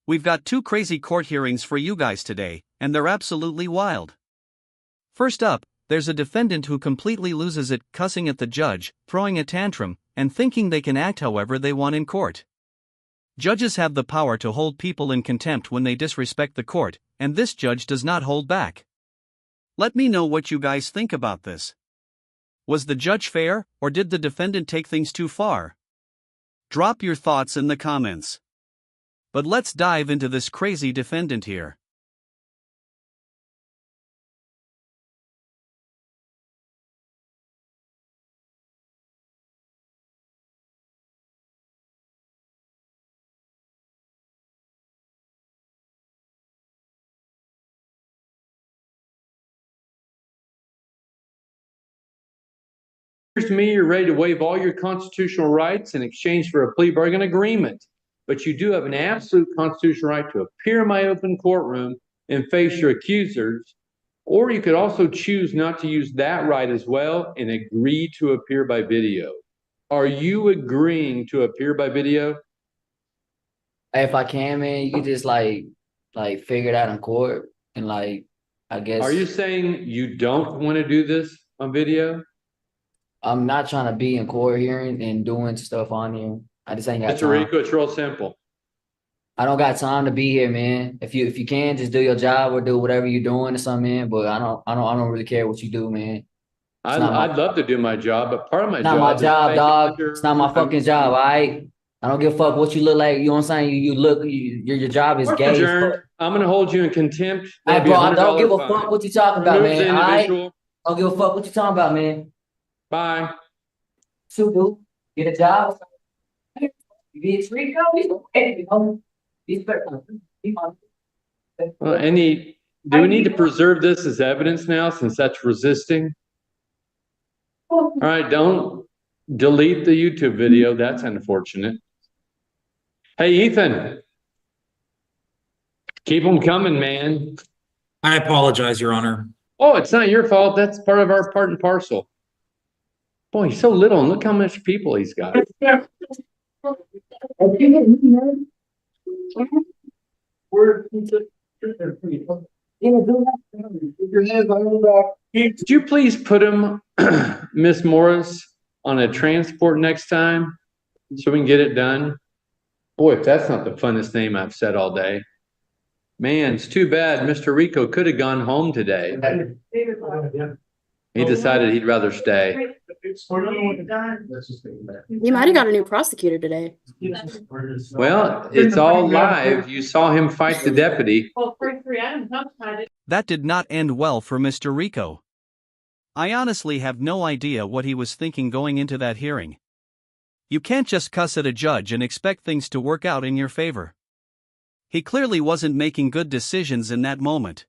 We've got two crazy court hearings for you guys today, and they're absolutely wild. First up, there's a defendant who completely loses it, cussing at the judge, throwing a tantrum, and thinking they can act however they want in court. Judges have the power to hold people in contempt when they disrespect the court, and this judge does not hold back. Let me know what you guys think about this. Was the judge fair, or did the defendant take things too far? Drop your thoughts in the comments. But let's dive into this crazy defendant here. To me, you're ready to waive all your constitutional rights in exchange for a plea bargain agreement. But you do have an absolute constitutional right to appear in my open courtroom and face your accusers. Or you could also choose not to use that right as well and agree to appear by video. Are you agreeing to appear by video? If I can, man, you can just like figure it out in court and I guess. Are you saying you don't want to do this on video? I'm not trying to be in court hearing and doing stuff on here. I just ain't got Mr. time. Rico, it's real simple. I don't got time to be here, man. If you can, just do your job or do whatever you're doing or something, man. But I don't really care what you do, man. I'd love to do my job, but part of my job. Not my job, dog. It's not my fucking job, all right? I don't give a fuck what you look like. You know what I'm saying? Your job is gay. I'm gonna hold you in contempt. Hey, bro, I don't give a fuck what you talking about, man. All right? I don't give a fuck what you talking about, man. Bye. So, dude, get a job. It's Rico. Well, do we need to preserve this as evidence now since that's resisting? All right, don't delete the YouTube video. That's unfortunate. Hey, Ethan. Keep them coming, man. I apologize, Your Honor. Oh, it's not your fault. That's part of our part and parcel. Boy, he's so little, and look how much people he's got. Could you please put him, Miss Morris, on a transport next time so we can get it done? Boy, if that's not the funnest name I've said all day. Man, it's too bad Mr. Rico could have gone home today. He decided he'd rather stay. You might have got a new prosecutor today. Well, it's all live. You saw him fight the deputy. That did not end well for Mr. Rico. I honestly have no idea what he was thinking going into that hearing. You can't just cuss at a judge and expect things to work out in your favor. He clearly wasn't making good decisions in that moment.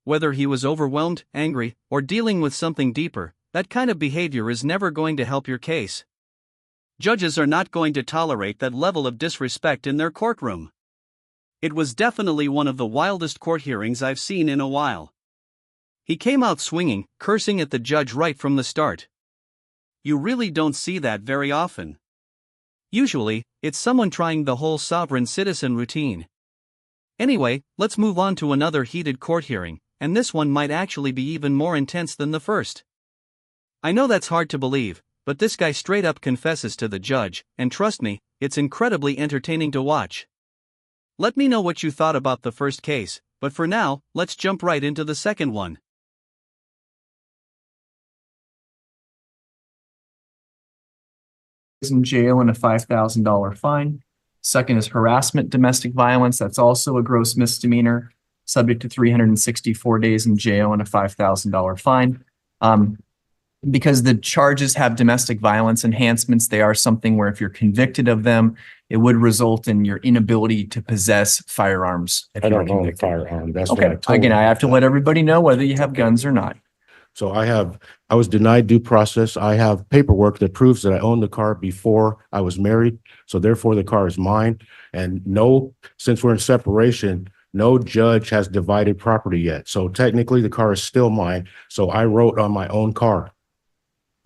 Whether he was overwhelmed, angry, or dealing with something deeper, that kind of behavior is never going to help your case. Judges are not going to tolerate that level of disrespect in their courtroom. It was definitely one of the wildest court hearings I've seen in a while. He came out swinging, cursing at the judge right from the start. You really don't see that very often. Usually, it's someone trying the whole sovereign citizen routine. Anyway, let's move on to another heated court hearing, and this one might actually be even more intense than the first. I know that's hard to believe, but this guy straight up confesses to the judge, and trust me, it's incredibly entertaining to watch. Let me know what you thought about the first case, but for now, let's jump right into the second one. In jail and a $5,000 fine. Second is harassment, domestic violence. That's also a gross misdemeanor, subject to 364 days in jail and a $5,000 fine. Because the charges have domestic violence enhancements, they are something where if you're convicted of them, it would result in your inability to possess firearms. I don't own a firearm. That's okay. Again, I have to let everybody know whether you have guns or not. So I was denied due process. I have paperwork that proves that I owned the car before I was married. So therefore the car is mine. And since we're in separation, no judge has divided property yet. So technically the car is still mine. So I wrote on my own car.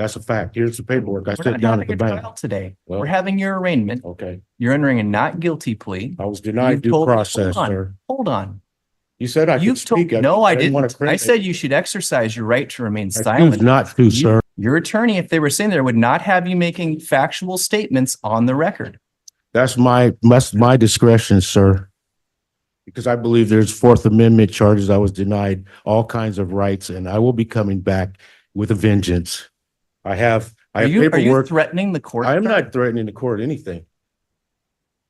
That's a fact. Here's the paperwork. I We're sit not down at having the a bank. trial today. Well- We're having your arraignment. Okay. You're entering a not guilty plea. I was denied You've due told- process, hold on, sir. Hold on. You said I could You've told, speak. no, I didn't want didn't. to I criticize. said you should exercise your right to remain I choose silent. not to, sir. Your attorney, if they were sitting there, would not have you making factual statements on the record. That's my discretion, sir. Because I believe there's Fourth Amendment charges. I was denied all kinds of rights, and I will be coming back with a vengeance. I have Are you paperwork. threatening the court? I am sir? not threatening the court anything.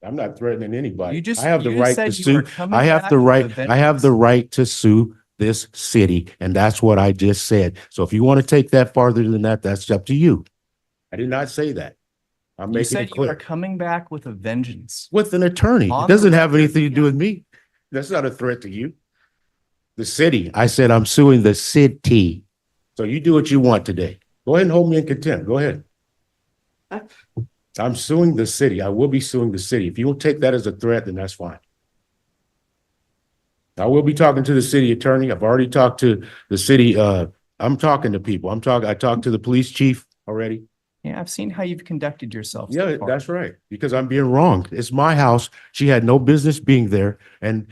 I'm not threatening anybody. You just- I have the you just right said to you sue. were coming I have back the with right, a I have the vengeance. right to sue this city, and that's what I just said. So if you want to take that farther than that, that's up to you. I did not say that. I'm You making said it you are clear. coming back with a vengeance. With an attorney. On It the doesn't have record, anything to do with me. That's not a threat to you. The city, I said I'm suing the city. So you do what you want today. Go ahead and hold me in contempt. Go ahead. I'm suing the city. I will be suing the city. If you will take that as a threat, then that's fine. I will be talking to the city attorney. I've already talked to the city. I'm talking to people. I talked to the police chief already. Yeah, I've seen how you've conducted yourself. Yeah, so far. that's right. Because I'm being wrong. It's my house. She had no business being there. And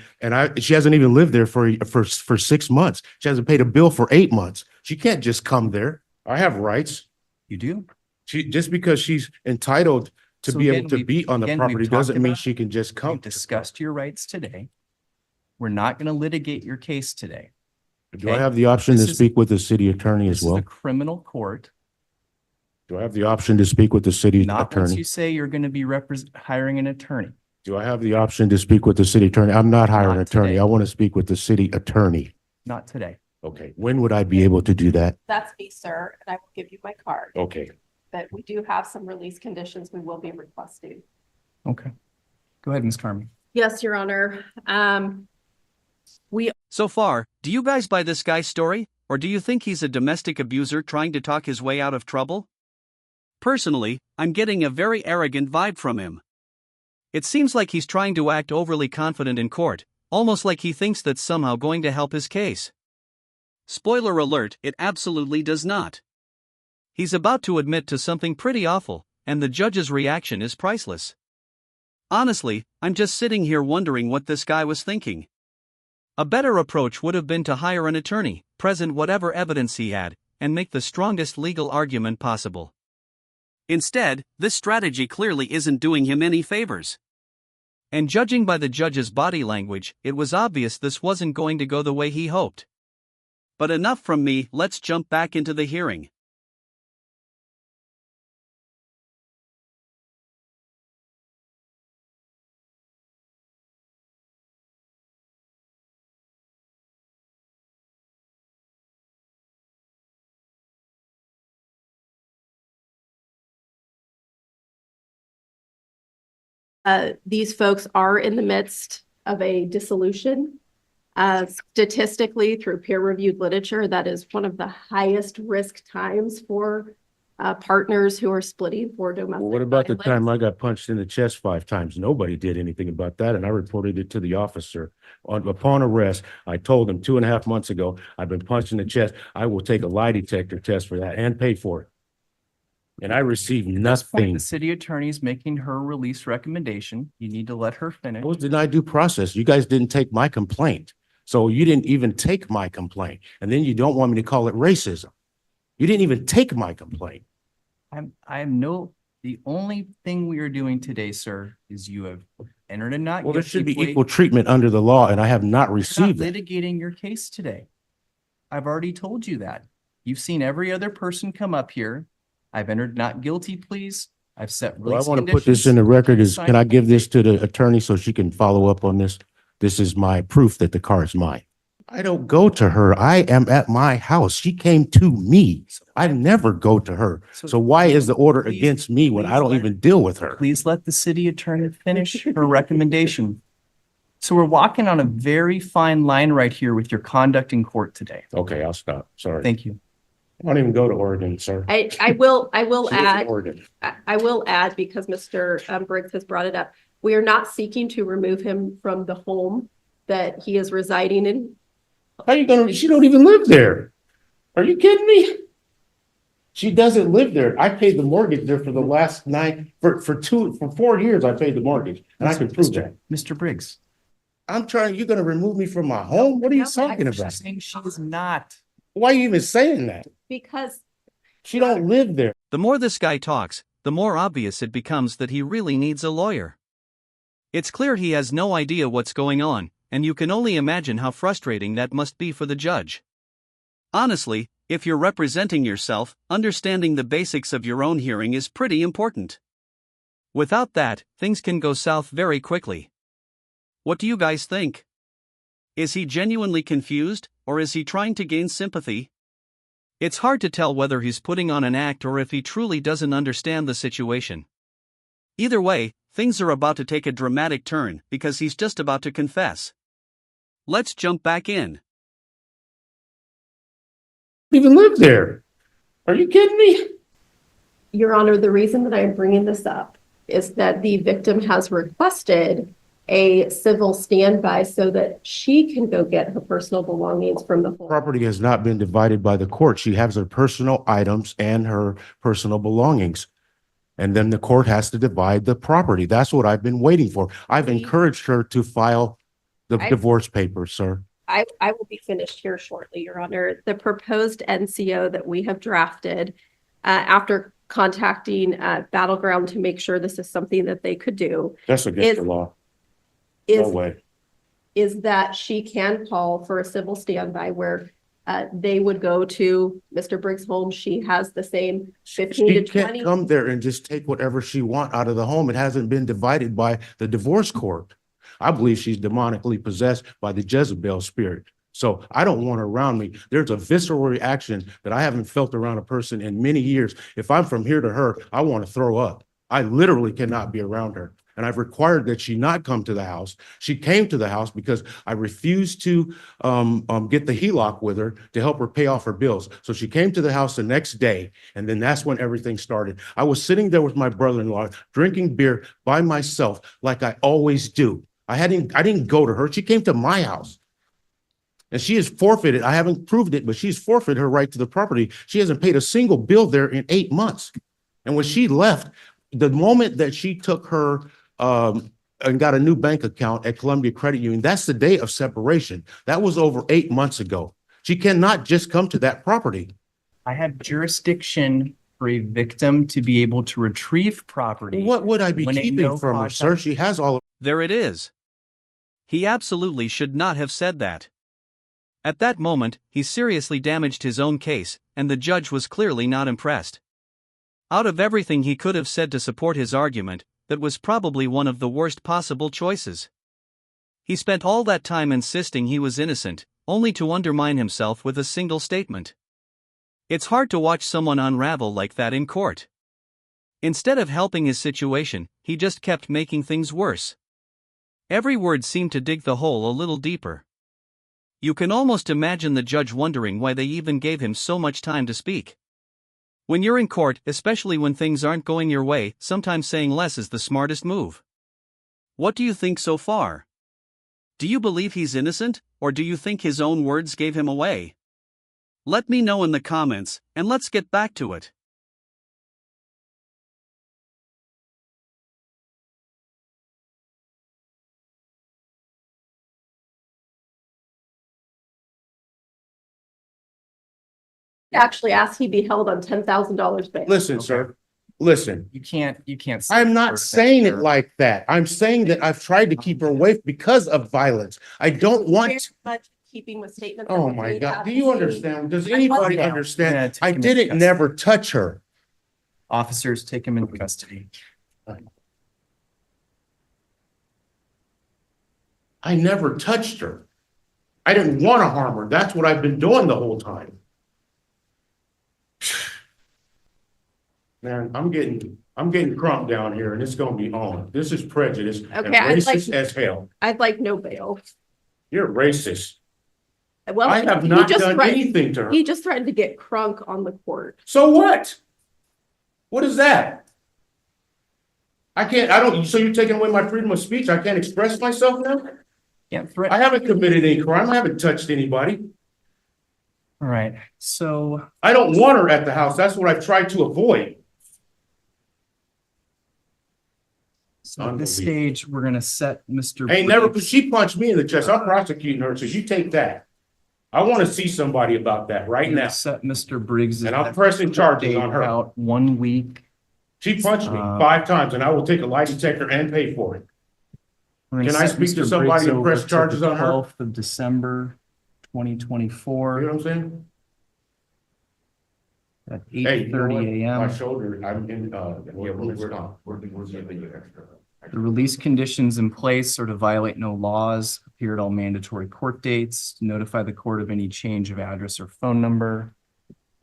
she hasn't even lived there for 6 months. She hasn't paid a bill for 8 months. She can't just come there. I have rights. You do? Just because she's entitled to So be again, able to be on the we've property talked doesn't mean about- she can just come. We've discussed your rights today. We're not going to litigate your case today. Do I have the option to This is- speak with the city attorney This as is a well? criminal court. Do I have the option to speak with the city Not once attorney? you say you're going to be hiring an attorney. Do I have the option to speak with the city attorney? I'm not hiring an Not attorney. today. I want to speak with the city attorney. Not today. Okay, when would I be able to do that? That's me, sir, and I will give you my card. Okay, But we do have some release conditions we will be requesting. Okay. Go ahead, Ms. Carmen. Yes, Your Honor. So far, do you guys buy this guy's story, or do you think he's a domestic abuser trying to talk his way out of trouble? Personally, I'm getting a very arrogant vibe from him. It seems like he's trying to act overly confident in court, almost like he thinks that's somehow going to help his case. Spoiler alert, it absolutely does not. He's about to admit to something pretty awful, and the judge's reaction is priceless. Honestly, I'm just sitting here wondering what this guy was thinking. A better approach would have been to hire an attorney, present whatever evidence he had, and make the strongest legal argument possible. Instead, this strategy clearly isn't doing him any favors. And judging by the judge's body language, it was obvious this wasn't going to go the way he hoped. But enough from me, let's jump back into the hearing. These folks are in the midst of a dissolution. Statistically, through peer-reviewed literature, that is one of the highest risk times for partners who are splitting for domestic well, what about the violence. time I got punched in the chest 5 times? Nobody did anything about that, and I reported it to the officer. Upon arrest, I told him 2.5 months ago, I've been punched in the chest. I will take a lie detector test for that and pay for it. And I received At this point, nothing. the city attorney's making her release recommendation. You need to let her finish. I was denied due process. You guys didn't take my complaint. So you didn't even take my complaint. And then you don't want me to call it racism. You didn't even take my complaint. The only thing we are doing today, sir, is you have entered a not Well, there guilty should be plea. equal treatment under the law, and I have not We're not received it. litigating your case today. I've already told you that. You've seen every other person come up here. I've entered not guilty pleas. I've set Well, I release want to put this in the record can I give this to the attorney so she can follow up on this? This is my proof that the car is mine. I don't go to her. I am at my house. She came to me. I never go to her. So why is the order Please- against me when I please don't let- even deal with her? Please let the city attorney finish her recommendation. So we're walking on a very fine line right here with your conduct in court today. Okay, I'll stop. Sorry. Thank you. I don't even go to Oregon, sir. I will She lives in add, Oregon. I will add, because Mr. Briggs has brought it up, we are not seeking to remove him from the home that he is residing in. How you gonna, she don't even live there. Are you kidding me? She doesn't live there. I paid the mortgage there for the last for 4 years. I paid the mortgage, and I can prove that. Mr. Briggs. You're gonna remove me from my home? What are you talking I'm about? saying she is not. Why are you even saying that? Because She don't live there. The more this guy talks, the more obvious it becomes that he really needs a lawyer. It's clear he has no idea what's going on, and you can only imagine how frustrating that must be for the judge. Honestly, if you're representing yourself, understanding the basics of your own hearing is pretty important. Without that, things can go south very quickly. What do you guys think? Is he genuinely confused, or is he trying to gain sympathy? It's hard to tell whether he's putting on an act or if he truly doesn't understand the situation. Either way, things are about to take a dramatic turn because he's just about to confess. Let's jump back in. Even live there. Are you kidding me? Your Honor, the reason that I'm bringing this up is that the victim has requested a civil standby so that she can go get her personal belongings from the home. Property has not been divided by the court. She has her personal items and her personal belongings. And then the court has to divide the property. That's what I've been waiting for. I've encouraged her to file the divorce papers, sir. I will be finished here shortly, Your Honor. The proposed NCO that we have drafted after contacting Battleground to make sure this is something that they could do. That's against the law. No way. Is that she can call for a civil standby where they would go to Mr. Briggs' home. She has the same 15 to 20. She can't come there and just take whatever she wants out of the home. It hasn't been divided by the divorce court. I believe she's demonically possessed by the Jezebel spirit. So I don't want her around me. There's a visceral reaction that I haven't felt around a person in many years. If I'm from here to her, I want to throw up. I literally cannot be around her. And I've required that she not come to the house. She came to the house because I refused to get the HELOC with her to help her pay off her bills. So she came to the house the next day, and then that's when everything started. I was sitting there with my brother-in-law, drinking beer by myself, like I always do. I didn't go to her. She came to my house. And she has forfeited, I haven't proved it, but she's forfeited her right to the property. She hasn't paid a single bill there in 8 months. And when she left, the moment that she took her and got a new bank account at Columbia Credit Union, that's the day of separation. That was over 8 months ago. She cannot just come to that property. I have jurisdiction for a victim to be able to retrieve property. What would I be keeping from her, sir? She has all of. There it is. He absolutely should not have said that. At that moment, he seriously damaged his own case, and the judge was clearly not impressed. Out of everything he could have said to support his argument, that was probably one of the worst possible choices. He spent all that time insisting he was innocent, only to undermine himself with a single statement. It's hard to watch someone unravel like that in court. Instead of helping his situation, he just kept making things worse. Every word seemed to dig the hole a little deeper. You can almost imagine the judge wondering why they even gave him so much time to speak. When you're in court, especially when things aren't going your way, sometimes saying less is the smartest move. What do you think so far? Do you believe he's innocent, or do you think his own words gave him away? Let me know in the comments, and let's get back to it. Actually asked he be held on $10,000 bail. Listen, sir, listen. You can't. I'm not saying it like that. I'm saying that I've tried to keep her away because of violence. I don't want. Very much keeping with statements. Oh my God. Do you understand? Does anybody understand? I didn't never touch her. Officers, take him into custody. I never touched her. I didn't want to harm her. That's what I've been doing the whole time. Man, I'm getting crunk down here, and it's gonna be on. This is prejudice and Okay, racist as hell. I'd like no bail. You're racist. Well, I have he not just done threatened- anything to her. He just threatened to get crunk on the court. So what? What is that? So you're taking away my freedom of speech? I can't express myself now? Can't I threaten. haven't committed any crime. I haven't touched anybody. All right, so I don't want her at the house. That's what I've tried to avoid. at this stage, we're gonna set Mr. Ain't never, Briggs. she punched me in the chest. I'm prosecuting her, so you take that. I want to see somebody about that right We're gonna now. set Mr. Briggs. And I'm pressing charges on her. Out 1 week. She punched me 5 times and I will take a lie detector and pay for it. We're gonna Can I set speak to Mr. somebody Briggs and over press to charges the on her? 12th of December, You know 2024 what I'm saying? at Hey, you know what? 8:30 My a.m. shoulder, I'm in, we're on. The release conditions in place are to violate no laws, appear at all mandatory court dates, notify the court of any change of address or phone number.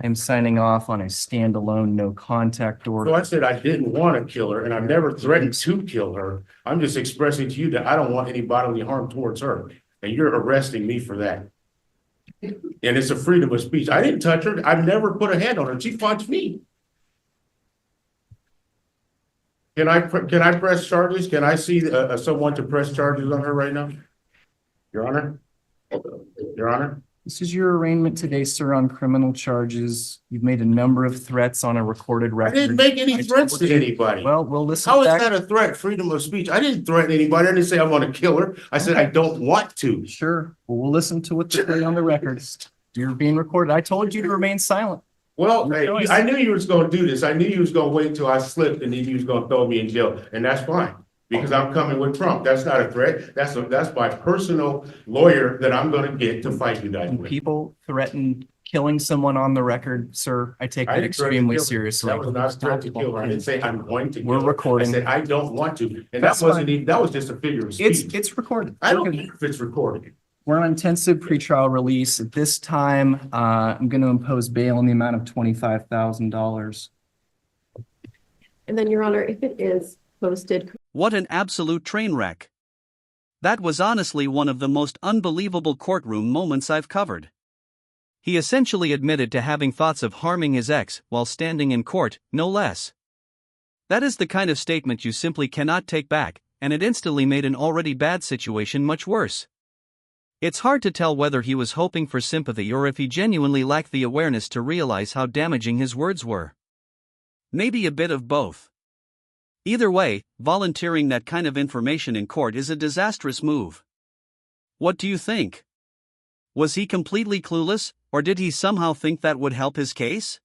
I'm signing off on a standalone no contact So order. I said I didn't want to kill her and I've never threatened to kill her. I'm just expressing to you that I don't want any bodily harm towards her. And you're arresting me for that. And it's a freedom of speech. I didn't touch her. I've never put a hand on her. She punched me. Can I press charges? Can I see someone to press charges on her right now? Your Honor? Your Honor? This is your arraignment today, sir, on criminal charges. You've made a number of threats on a recorded I record. didn't make any threats to anybody. Well, we'll listen How is back. that a threat? Freedom of speech. I didn't threaten anybody. I didn't say I'm gonna kill her. I said I don't want to. Sure. Well, we'll listen to what they say on the record. You're being recorded. I told you to remain silent. Well, Your hey, choice. I knew you was gonna do this. I knew you was gonna wait till I slipped and then you was gonna throw me in jail, and that's fine. Because I'm coming with Trump. That's not a threat. That's my personal lawyer that I'm gonna get to fight you guys When with. people threaten killing someone on the record, sir, I take I that didn't threaten to extremely kill her. seriously. That was not a threat to kill her. I didn't say I'm going to kill We're her. recording. I said I don't want to. And That's that wasn't fine. even, that was just a figure of speech. It's recorded. I don't We're good. care if it's recorded. We're on intensive pretrial release. At this time, I'm going to impose bail in the amount of $25,000. And then, Your Honor, if it is posted. What an absolute train wreck. That was honestly one of the most unbelievable courtroom moments I've covered. He essentially admitted to having thoughts of harming his ex while standing in court, no less. That is the kind of statement you simply cannot take back, and it instantly made an already bad situation much worse. It's hard to tell whether he was hoping for sympathy or if he genuinely lacked the awareness to realize how damaging his words were. Maybe a bit of both. Either way, volunteering that kind of information in court is a disastrous move. What do you think? Was he completely clueless, or did he somehow think that would help his case?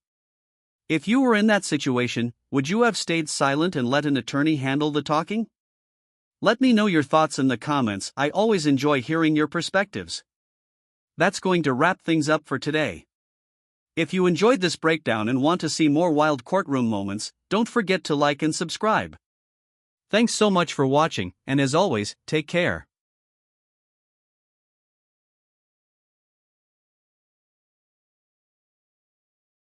If you were in that situation, would you have stayed silent and let an attorney handle the talking? Let me know your thoughts in the comments. I always enjoy hearing your perspectives. That's going to wrap things up for today. If you enjoyed this breakdown and want to see more wild courtroom moments, don't forget to like and subscribe. Thanks so much for watching, and as always, take care.